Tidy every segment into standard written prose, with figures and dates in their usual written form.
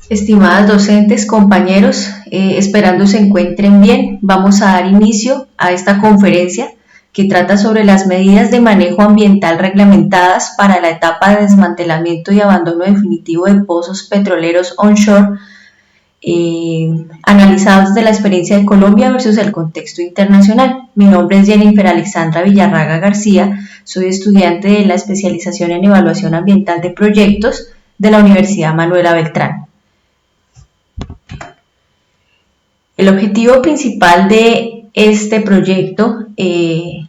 Estimadas docentes, compañeros, esperando se encuentren bien, vamos a dar inicio a esta conferencia que trata sobre las medidas de manejo ambiental reglamentadas para la etapa de desmantelamiento y abandono definitivo de pozos petroleros onshore, analizados de la experiencia de Colombia versus el contexto internacional. Mi nombre es Jennifer Alexandra Villarraga García, soy estudiante de la especialización en evaluación ambiental de proyectos de la Universidad Manuela Beltrán. El objetivo principal de este proyecto,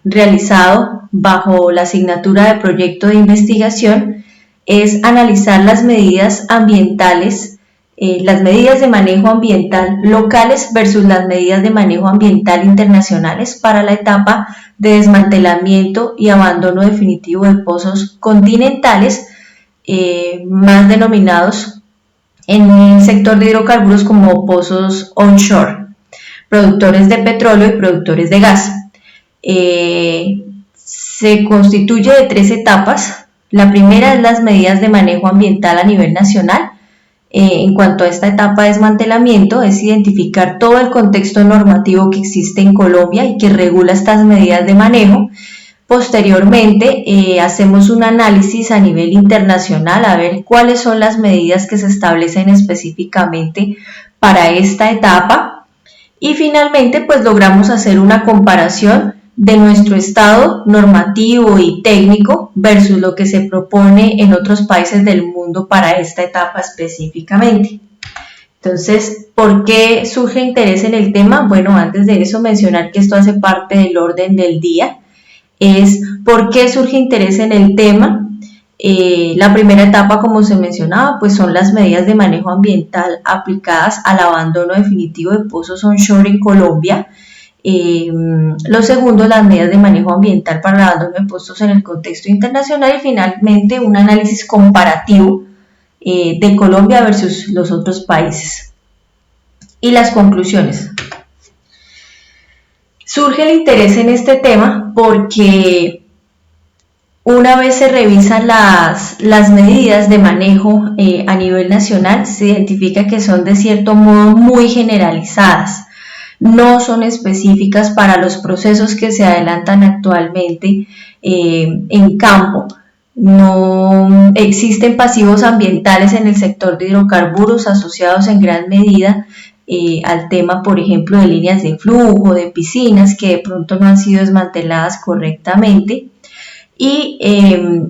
realizado bajo la asignatura de proyecto de investigación, es analizar las medidas ambientales, las medidas de manejo ambiental locales versus las medidas de manejo ambiental internacionales para la etapa de desmantelamiento y abandono definitivo de pozos continentales, más denominados en el sector de hidrocarburos como pozos onshore, productores de petróleo y productores de gas. Se constituye de 3 etapas. La primera es las medidas de manejo ambiental a nivel nacional. En cuanto a esta etapa de desmantelamiento, es identificar todo el contexto normativo que existe en Colombia y que regula estas medidas de manejo. Posteriormente, hacemos un análisis a nivel internacional a ver cuáles son las medidas que se establecen específicamente para esta etapa. Y finalmente, pues logramos hacer una comparación de nuestro estado normativo y técnico versus lo que se propone en otros países del mundo para esta etapa específicamente. Entonces, ¿por qué surge interés en el tema? Bueno, antes de eso mencionar que esto hace parte del orden del día. Es por qué surge interés en el tema. La primera etapa, como se mencionaba, pues son las medidas de manejo ambiental aplicadas al abandono definitivo de pozos onshore en Colombia. Lo segundo, las medidas de manejo ambiental para el abandono de pozos en el contexto internacional, y finalmente un análisis comparativo de Colombia versus los otros países. Y las conclusiones. Surge el interés en este tema porque una vez se revisan las medidas de manejo a nivel nacional, se identifica que son de cierto modo muy generalizadas, no son específicas para los procesos que se adelantan actualmente en campo. No existen pasivos ambientales en el sector de hidrocarburos asociados en gran medida al tema, por ejemplo, de líneas de flujo, de piscinas que de pronto no han sido desmanteladas correctamente. Y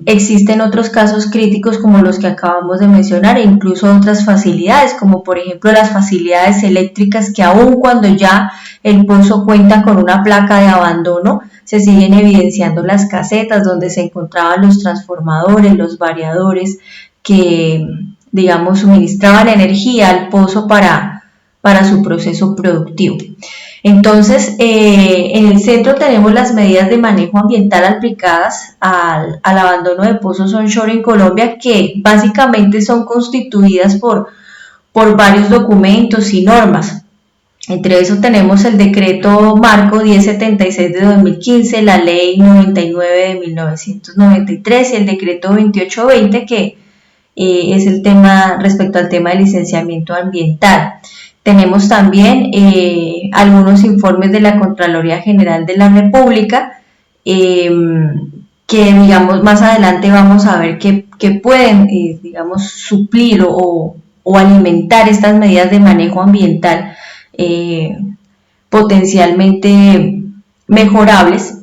existen otros casos críticos como los que acabamos de mencionar, e incluso otras facilidades, como por ejemplo las facilidades eléctricas, que aun cuando ya el pozo cuenta con una placa de abandono, se siguen evidenciando las casetas donde se encontraban los transformadores, los variadores que, digamos, suministraban energía al pozo para su proceso productivo. Entonces, en el centro tenemos las medidas de manejo ambiental aplicadas al abandono de pozos onshore en Colombia, que básicamente son constituidas por varios documentos y normas. Entre eso tenemos el Decreto Marco 1076 de 2015, la Ley 99 de 1993 y el Decreto 2820, que es el tema respecto al tema de licenciamiento ambiental. Tenemos también algunos informes de la Contraloría General de la República que, digamos, más adelante vamos a ver que pueden, digamos, suplir o alimentar estas medidas de manejo ambiental potencialmente mejorables.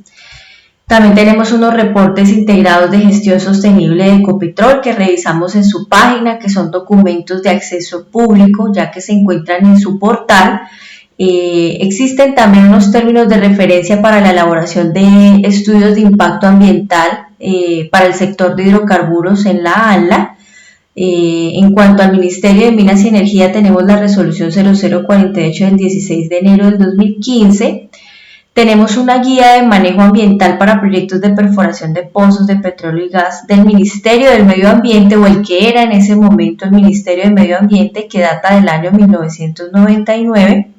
También tenemos unos reportes integrados de gestión sostenible de Ecopetrol que revisamos en su página, que son documentos de acceso público, ya que se encuentran en su portal. Existen también unos términos de referencia para la elaboración de estudios de impacto ambiental para el sector de hidrocarburos en la ANLA. En cuanto al Ministerio de Minas y Energía, tenemos la resolución 0048 del 16 de enero del 2015. Tenemos una guía de manejo ambiental para proyectos de perforación de pozos de petróleo y gas del Ministerio del Medio Ambiente, o el que era en ese momento el Ministerio del Medio Ambiente, que data del año 1999.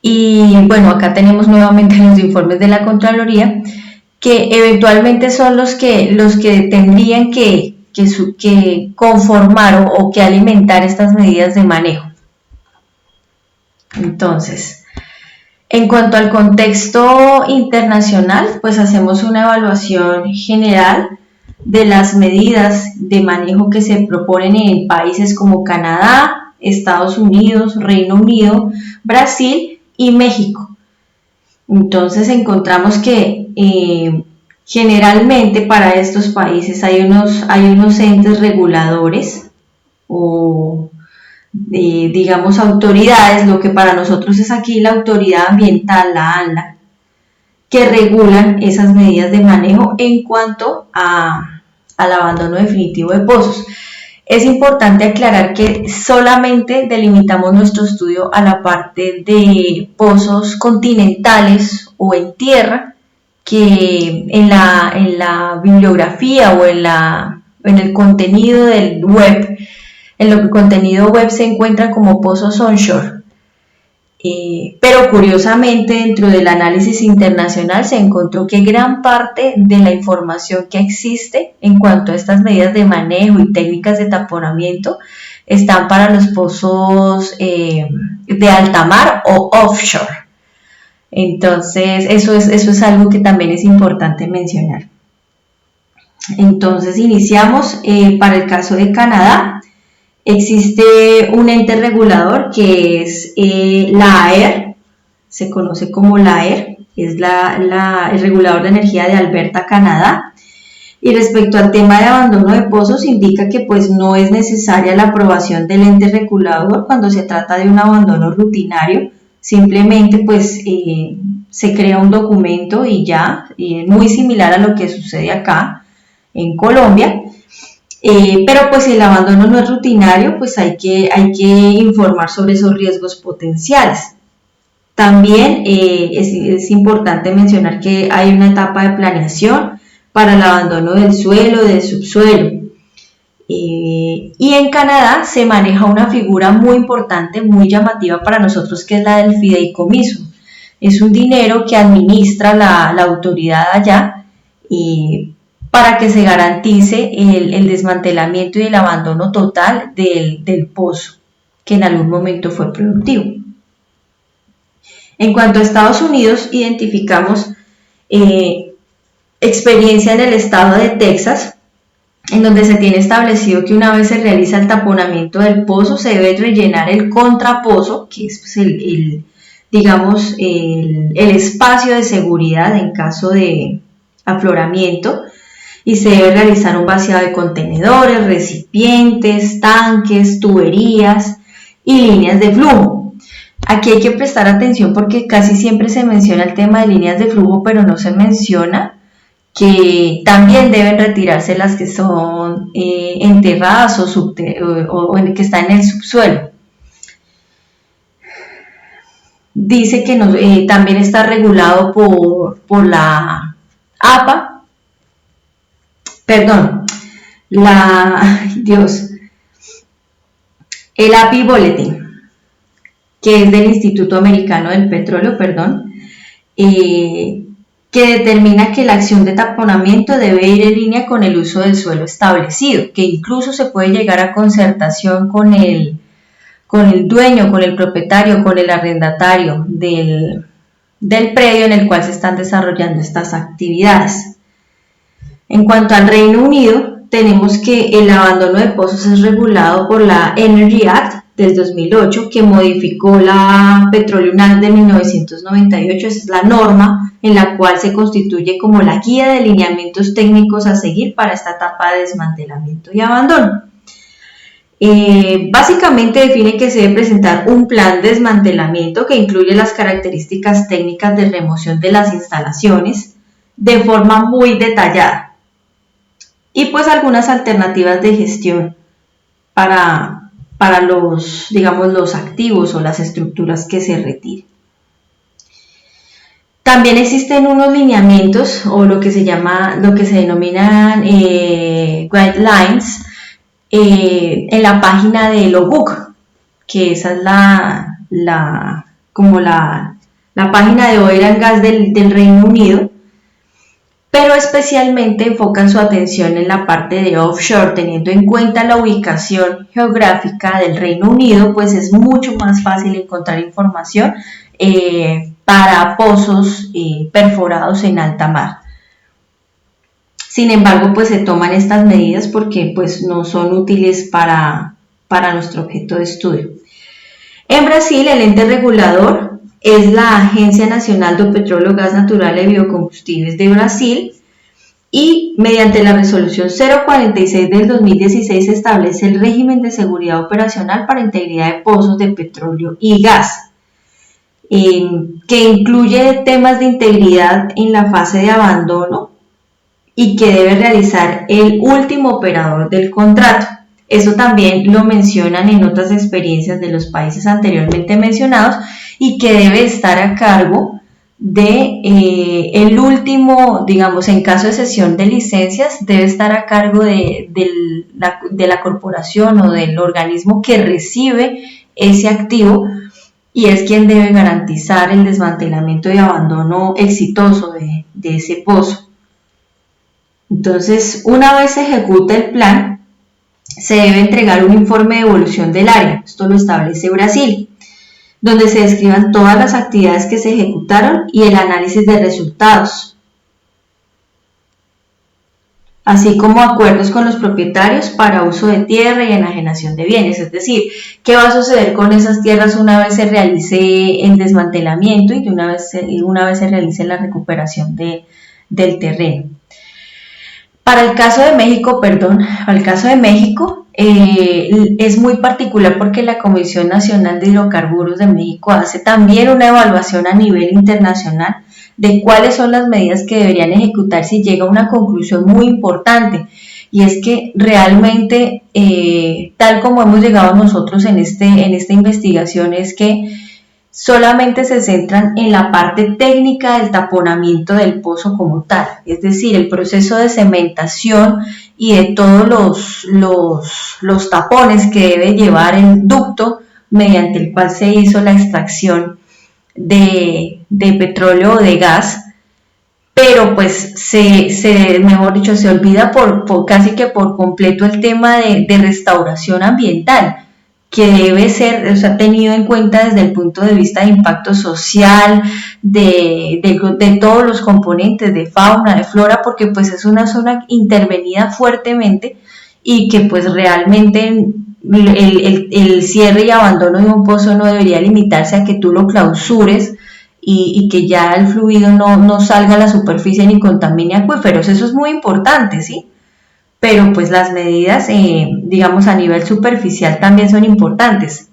Y bueno, acá tenemos nuevamente los informes de la Contraloría, que eventualmente son los que tendrían que que conformar o que alimentar estas medidas de manejo. Entonces, en cuanto al contexto internacional, pues hacemos una evaluación general de las medidas de manejo que se proponen en países como Canadá, Estados Unidos, Reino Unido, Brasil y México. Entonces encontramos que generalmente para estos países hay unos entes reguladores o digamos autoridades, lo que para nosotros es aquí la autoridad ambiental, la ANLA, que regulan esas medidas de manejo en cuanto al abandono definitivo de pozos. Es importante aclarar que solamente delimitamos nuestro estudio a la parte de pozos continentales o en tierra, que en la bibliografía o en el contenido del web, en el contenido web se encuentra como pozos onshore. Pero curiosamente dentro del análisis internacional se encontró que gran parte de la información que existe en cuanto a estas medidas de manejo y técnicas de taponamiento están para los pozos de alta mar o offshore. Entonces eso es algo que también es importante mencionar. Entonces iniciamos para el caso de Canadá. Existe un ente regulador que es la AER, se conoce como la AER, es el regulador de energía de Alberta, Canadá. Y respecto al tema de abandono de pozos, indica que pues no es necesaria la aprobación del ente regulador cuando se trata de un abandono rutinario, simplemente pues se crea un documento y ya, muy similar a lo que sucede acá en Colombia. Pero pues si el abandono no es rutinario, pues hay que informar sobre esos riesgos potenciales. También es importante mencionar que hay una etapa de planeación para el abandono del suelo, del subsuelo. Y en Canadá se maneja una figura muy importante, muy llamativa para nosotros, que es la del fideicomiso. Es un dinero que administra la autoridad allá para que se garantice el desmantelamiento y el abandono total del pozo, que en algún momento fue productivo. En cuanto a Estados Unidos, identificamos experiencia en el estado de Texas, en donde se tiene establecido que una vez se realiza el taponamiento del pozo, se debe rellenar el contrapozo, que es pues, el espacio de seguridad en caso de afloramiento, y se debe realizar un vaciado de contenedores, recipientes, tanques, tuberías y líneas de flujo. Aquí hay que prestar atención porque casi siempre se menciona el tema de líneas de flujo, pero no se menciona que también deben retirarse las que son enterradas o que están en el subsuelo. Dice que también está regulado por la APA, el API Bulletin, que es del Instituto Americano del Petróleo, que determina que la acción de taponamiento debe ir en línea con el uso del suelo establecido, que incluso se puede llegar a concertación con el dueño, con el propietario, con el arrendatario del predio en el cual se están desarrollando estas actividades. En cuanto al Reino Unido, tenemos que el abandono de pozos es regulado por la Energy Act del 2008, que modificó la Petroleum Act de 1998. Esa es la norma en la cual se constituye como la guía de lineamientos técnicos a seguir para esta etapa de desmantelamiento y abandono. Básicamente define que se debe presentar un plan de desmantelamiento que incluye las características técnicas de remoción de las instalaciones de forma muy detallada y pues algunas alternativas de gestión para los activos o las estructuras que se retiren. También existen unos lineamientos o lo que se denominan guidelines en la página de LOGUC, que esa es la página de Oil and Gas del Reino Unido, pero especialmente enfocan su atención en la parte de offshore, teniendo en cuenta la ubicación geográfica del Reino Unido, pues es mucho más fácil encontrar información para pozos perforados en alta mar. Sin embargo, pues se toman estas medidas porque pues no son útiles para nuestro objeto de estudio. En Brasil, el ente regulador es la Agencia Nacional do Petróleo, Gas Natural y Biocombustibles de Brasil, y mediante la resolución 046 del 2016 se establece el régimen de seguridad operacional para integridad de pozos de petróleo y gas, que incluye temas de integridad en la fase de abandono y que debe realizar el último operador del contrato. Eso también lo mencionan en otras experiencias de los países anteriormente mencionados, y que debe estar a cargo de el último, digamos, en caso de cesión de licencias, debe estar a cargo de la corporación o del organismo que recibe ese activo, y es quien debe garantizar el desmantelamiento y abandono exitoso de ese pozo. Entonces, una vez se ejecuta el plan, se debe entregar un informe de evolución del área, esto lo establece Brasil, donde se describan todas las actividades que se ejecutaron y el análisis de resultados, así como acuerdos con los propietarios para uso de tierra y enajenación de bienes, es decir, qué va a suceder con esas tierras una vez se realice el desmantelamiento y una vez se realice la recuperación del terreno. Para el caso de México, es muy particular porque la Comisión Nacional de Hidrocarburos de México hace también una evaluación a nivel internacional de cuáles son las medidas que deberían ejecutarse, y llega a una conclusión muy importante, y es que realmente, tal como hemos llegado nosotros en esta investigación, es que solamente se centran en la parte técnica del taponamiento del pozo como tal, es decir, el proceso de cementación y de todos los tapones que debe llevar el ducto mediante el cual se hizo la extracción de petróleo o de gas, pero pues mejor dicho, se olvida casi que por completo el tema de restauración ambiental, que debe ser, tenido en cuenta desde el punto de vista de impacto social, de todos los componentes, de fauna, de flora, porque pues es una zona intervenida fuertemente, y que pues realmente el cierre y abandono de un pozo no debería limitarse a que tú lo clausures y que ya el fluido no salga a la superficie ni contamine acuíferos. Eso es muy importante, ¿sí? Pero pues las medidas, digamos, a nivel superficial también son importantes.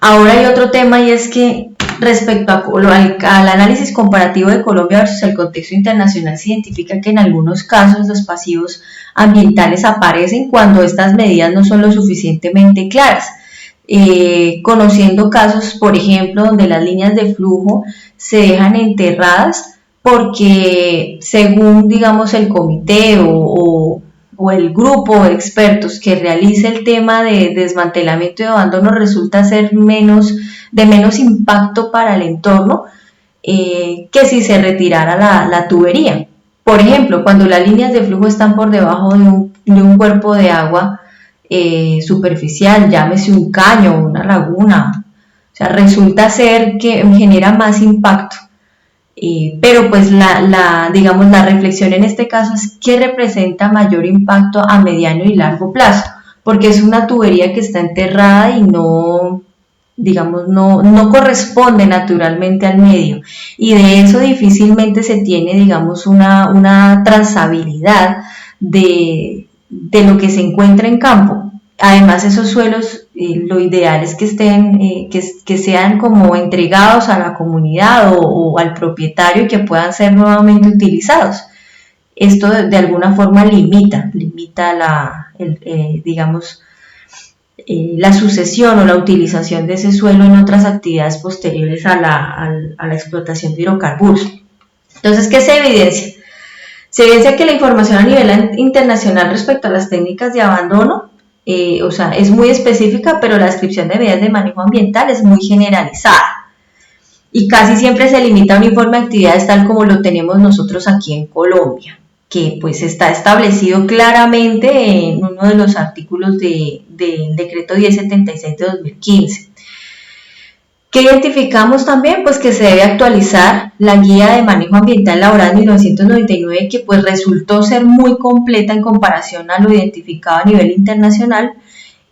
Ahora hay otro tema, y es que respecto al análisis comparativo de Colombia versus el contexto internacional, se identifica que en algunos casos los pasivos ambientales aparecen cuando estas medidas no son lo suficientemente claras. Conociendo casos, por ejemplo, donde las líneas de flujo se dejan enterradas porque, según, digamos, el comité o el grupo de expertos que realiza el tema de desmantelamiento y abandono, resulta ser de menos impacto para el entorno que si se retirara la tubería. Por ejemplo, cuando las líneas de flujo están por debajo de un cuerpo de agua superficial, llámese un caño o una laguna, o sea, resulta ser que genera más impacto. Pero pues digamos, la reflexión en este caso es qué representa mayor impacto a mediano y largo plazo, porque es una tubería que está enterrada y no corresponde naturalmente al medio, y de eso difícilmente se tiene, digamos, una trazabilidad de lo que se encuentra en campo. Además, esos suelos, lo ideal es que estén, que sean como entregados a la comunidad o al propietario, y que puedan ser nuevamente utilizados. Esto de alguna forma limita la sucesión o la utilización de ese suelo en otras actividades posteriores a la explotación de hidrocarburos. Entonces, ¿qué se evidencia? Se evidencia que la información a nivel internacional respecto a las técnicas de abandono es muy específica, pero la descripción de medidas de manejo ambiental es muy generalizada. y casi siempre se limita a un informe de actividades tal como lo tenemos nosotros aquí en Colombia, que pues está establecido claramente en uno de los artículos del decreto 1076 de 2015. ¿Qué identificamos también? Pues que se debe actualizar la guía de manejo ambiental elaborada en 1999, que pues resultó ser muy completa en comparación a lo identificado a nivel internacional,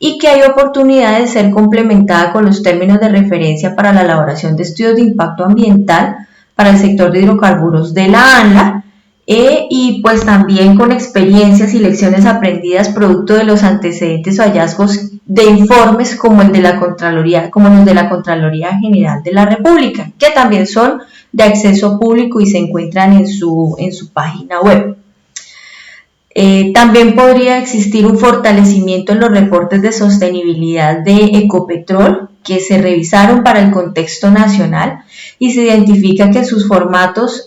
y que hay oportunidad de ser complementada con los términos de referencia para la elaboración de estudios de impacto ambiental para el sector de hidrocarburos de la ANLA, y pues también con experiencias y lecciones aprendidas producto de los antecedentes o hallazgos de informes como los de la Contraloría General de la República, que también son de acceso público y se encuentran en su página web. También podría existir un fortalecimiento en los reportes de sostenibilidad de Ecopetrol que se revisaron para el contexto nacional, y se identifica que sus formatos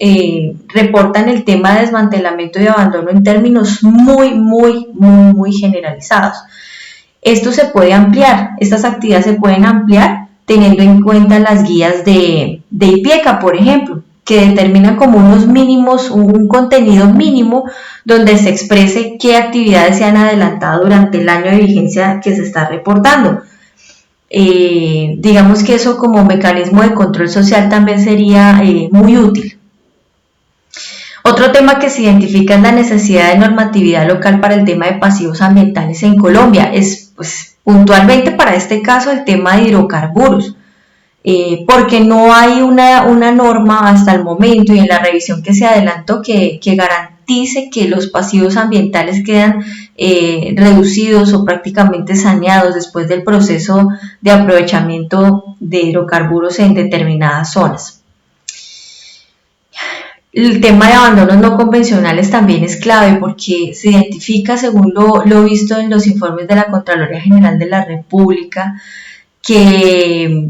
reportan el tema de desmantelamiento y abandono en términos muy generalizados. Esto se puede ampliar, estas actividades se pueden ampliar teniendo en cuenta las guías de IPIECA, por ejemplo, que determinan como unos mínimos, un contenido mínimo donde se exprese qué actividades se han adelantado durante el año de vigencia que se está reportando. Digamos que eso como mecanismo de control social también sería muy útil. Otro tema que se identifica es la necesidad de normatividad local para el tema de pasivos ambientales en Colombia. Es pues, puntualmente para este caso el tema de hidrocarburos, porque no hay una norma hasta el momento y en la revisión que se adelantó que garantice que los pasivos ambientales quedan reducidos o prácticamente saneados después del proceso de aprovechamiento de hidrocarburos en determinadas zonas. El tema de abandonos no convencionales también es clave porque se identifica, según lo visto en los informes de la Contraloría General de la República, que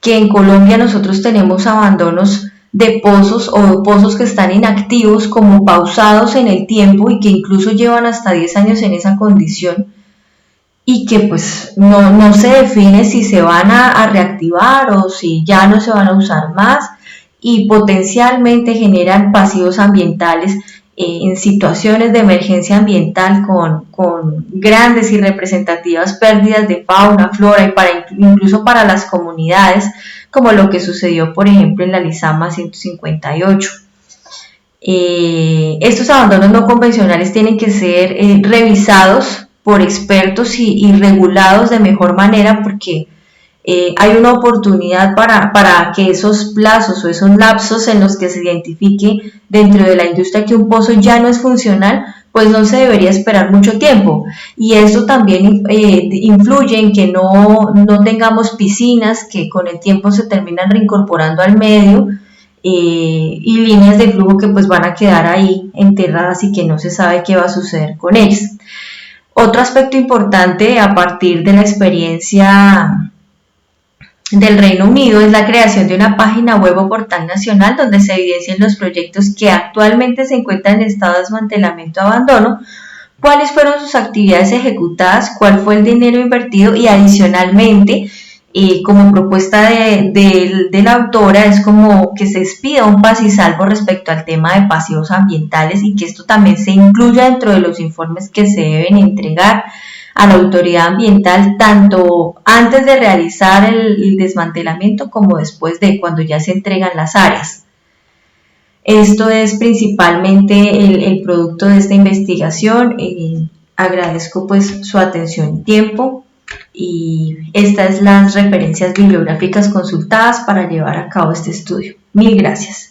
en Colombia nosotros tenemos abandonos de pozos o pozos que están inactivos, como pausados en el tiempo y que incluso llevan hasta 10 años en esa condición, y que pues no se define si se van a reactivar o si ya no se van a usar más, y potencialmente generan pasivos ambientales en situaciones de emergencia ambiental con grandes y representativas pérdidas de fauna, flora y incluso para las comunidades, como lo que sucedió por ejemplo en la Lizama 158. Estos abandonos no convencionales tienen que ser revisados por expertos y regulados de mejor manera, porque hay una oportunidad para que esos plazos o esos lapsos en los que se identifique dentro de la industria que un pozo ya no es funcional, pues no se debería esperar mucho tiempo. Y esto también influye en que no tengamos piscinas que con el tiempo se terminan reincorporando al medio, y líneas de flujo que pues van a quedar ahí enterradas y que no se sabe qué va a suceder con ellas. Otro aspecto importante a partir de la experiencia del Reino Unido es la creación de una página web o portal nacional donde se evidencien los proyectos que actualmente se encuentran en estado de desmantelamiento o abandono, cuáles fueron sus actividades ejecutadas, cuál fue el dinero invertido, y adicionalmente, como propuesta de la autora, es como que se expida un paz y salvo respecto al tema de pasivos ambientales, y que esto también se incluya dentro de los informes que se deben entregar a la autoridad ambiental, tanto antes de realizar el desmantelamiento como después de cuando ya se entregan las áreas. Esto es principalmente el producto de esta investigación. Agradezco pues su atención y tiempo, y estas son las referencias bibliográficas consultadas para llevar a cabo este estudio. Mil gracias.